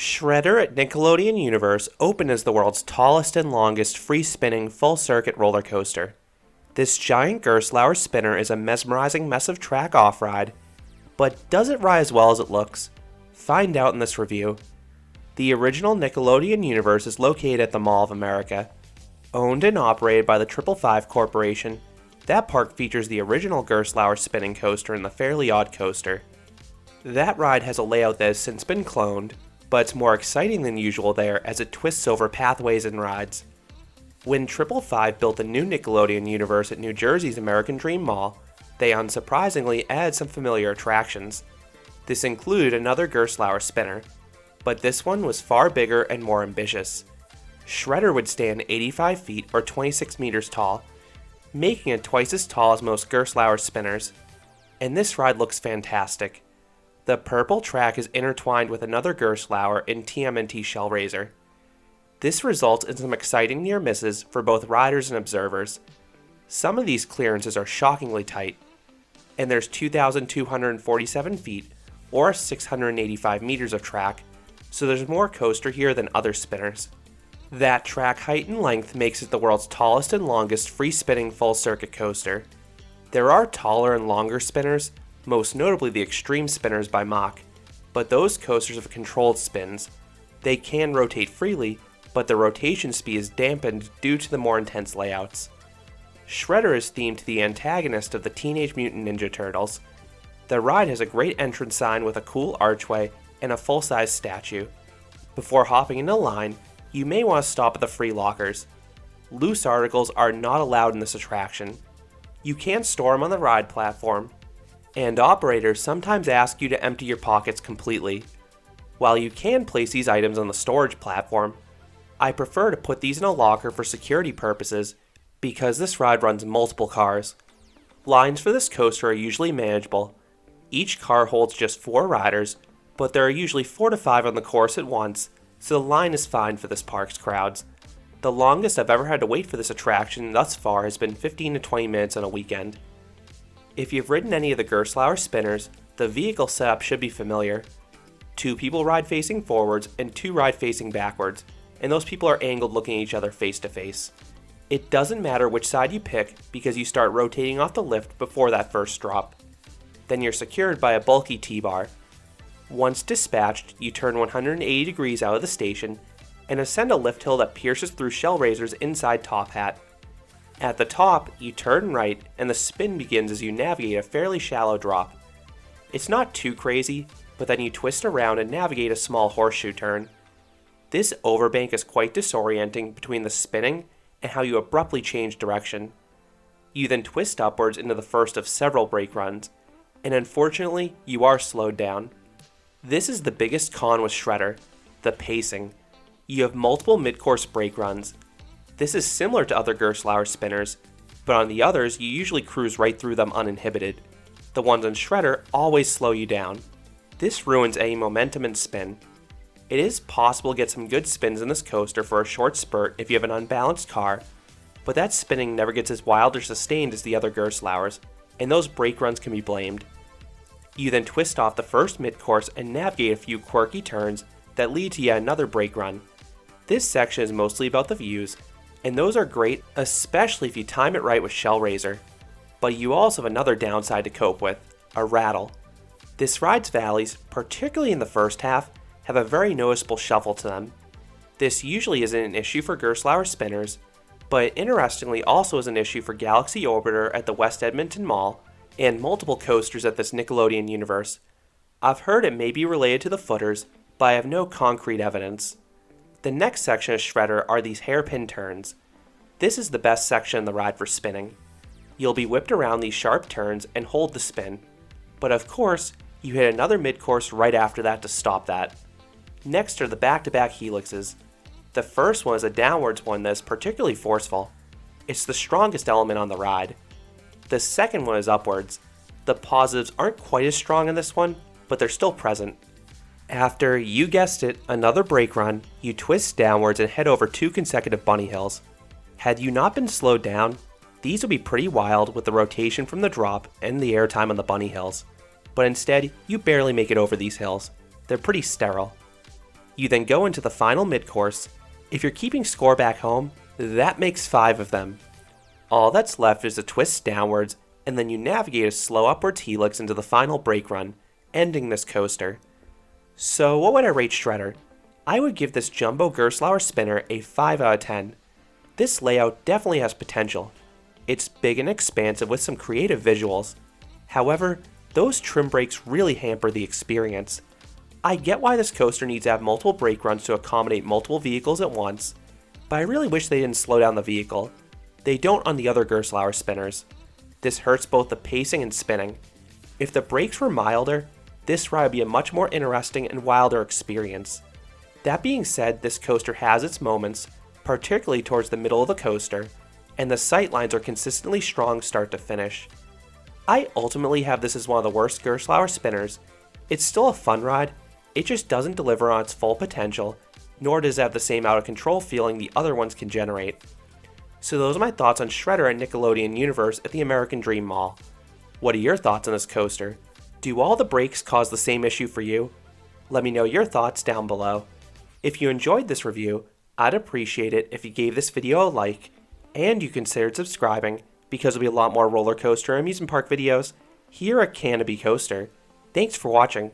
Shredder at Nickelodeon Universe opened as the world's tallest and longest free-spinning full-circuit roller coaster. This giant Gerstlauer spinner is a mesmerizing mess of track off-ride, but does it ride as well as it looks? Find out in this review. The original Nickelodeon Universe is located at the Mall of America. Owned and operated by the 555 Corporation, that park features the original Gerstlauer spinning coaster and the Fairly Odd Coaster. That ride has a layout that has since been cloned, but it's more exciting than usual there as it twists over pathways and rides. When 555 built the new Nickelodeon Universe at New Jersey's American Dream Mall, they unsurprisingly added some familiar attractions. This included another Gerstlauer spinner, but this one was far bigger and more ambitious. Shredder would stand 85 feet or 26 meters tall, making it twice as tall as most Gerstlauer spinners. And this ride looks fantastic. The purple track is intertwined with another Gerstlauer in TMNT Shellraiser. This results in some exciting near misses for both riders and observers. Some of these clearances are shockingly tight, and there's 2,247 feet or 685 meters of track, so there's more coaster here than other spinners. That track height and length makes it the world's tallest and longest free-spinning full-circuit coaster. There are taller and longer spinners, most notably the Extreme Spinners by Mach, but those coasters have controlled spins. They can rotate freely, but the rotation speed is dampened due to the more intense layouts. Shredder is themed to the antagonist of the Teenage Mutant Ninja Turtles. The ride has a great entrance sign with a cool archway and a full-size statue. Before hopping into line, you may want to stop at the free lockers. Loose articles are not allowed in this attraction. You can store them on the ride platform, and operators sometimes ask you to empty your pockets completely. While you can place these items on the storage platform, I prefer to put these in a locker for security purposes because this ride runs multiple cars. Lines for this coaster are usually manageable. Each car holds just 4 riders, but there are usually 4 to 5 on the course at once, so the line is fine for this park's crowds. The longest I've ever had to wait for this attraction thus far has been 15 to 20 minutes on a weekend. If you've ridden any of the Gerstlauer spinners, the vehicle setup should be familiar. 2 people ride facing forwards and 2 ride facing backwards, and those people are angled looking at each other face to face. It doesn't matter which side you pick because you start rotating off the lift before that first drop. Then you're secured by a bulky T-bar. Once dispatched, you turn 180 degrees out of the station and ascend a lift hill that pierces through Shellraiser's inside top hat. At the top, you turn right and the spin begins as you navigate a fairly shallow drop. It's not too crazy, but then you twist around and navigate a small horseshoe turn. This overbank is quite disorienting between the spinning and how you abruptly change direction. You then twist upwards into the first of several brake runs, and unfortunately, you are slowed down. This is the biggest con with Shredder, the pacing. You have multiple mid-course brake runs. This is similar to other Gerstlauer spinners, but on the others, you usually cruise right through them uninhibited. The ones on Shredder always slow you down. This ruins any momentum and spin. It is possible to get some good spins in this coaster for a short spurt if you have an unbalanced car, but that spinning never gets as wild or sustained as the other Gerstlauers, and those brake runs can be blamed. You then twist off the first mid-course and navigate a few quirky turns that lead to yet another brake run. This section is mostly about the views, and those are great, especially if you time it right with Shellraiser. But you also have another downside to cope with, a rattle. This ride's valleys, particularly in the first half, have a very noticeable shuffle to them. This usually isn't an issue for Gerstlauer spinners, but interestingly also is an issue for Galaxy Orbiter at the West Edmonton Mall and multiple coasters at this Nickelodeon Universe. I've heard it may be related to the footers, but I have no concrete evidence. The next section of Shredder are these hairpin turns. This is the best section in the ride for spinning. You'll be whipped around these sharp turns and hold the spin, but of course, you hit another mid-course right after that to stop that. Next are the back-to-back helixes. The first one is a downwards one that is particularly forceful. It's the strongest element on the ride. The second one is upwards. The positives aren't quite as strong in this one, but they're still present. After, you guessed it, another brake run, you twist downwards and head over 2 consecutive bunny hills. Had you not been slowed down, these would be pretty wild with the rotation from the drop and the airtime on the bunny hills. But instead, you barely make it over these hills. They're pretty sterile. You then go into the final mid-course. If you're keeping score back home, that makes 5 of them. All that's left is a twist downwards, and then you navigate a slow upwards helix into the final brake run, ending this coaster. So what would I rate Shredder? I would give this Jumbo Gerstlauer spinner a 5 out of 10. This layout definitely has potential. It's big and expansive with some creative visuals. However, those trim brakes really hamper the experience. I get why this coaster needs to have multiple brake runs to accommodate multiple vehicles at once, but I really wish they didn't slow down the vehicle. They don't on the other Gerstlauer spinners. This hurts both the pacing and spinning. If the brakes were milder, this ride would be a much more interesting and wilder experience. That being said, this coaster has its moments, particularly towards the middle of the coaster, and the sightlines are consistently strong start to finish. I ultimately have this as one of the worst Gerstlauer spinners. It's still a fun ride, it just doesn't deliver on its full potential, nor does it have the same out of control feeling the other ones can generate. So those are my thoughts on Shredder at Nickelodeon Universe at the American Dream Mall. What are your thoughts on this coaster? Do all the brakes cause the same issue for you? Let me know your thoughts down below. If you enjoyed this review, I'd appreciate it if you gave this video a like, and you considered subscribing, because there'll be a lot more roller coaster and amusement park videos here at Canopy Coaster. Thanks for watching.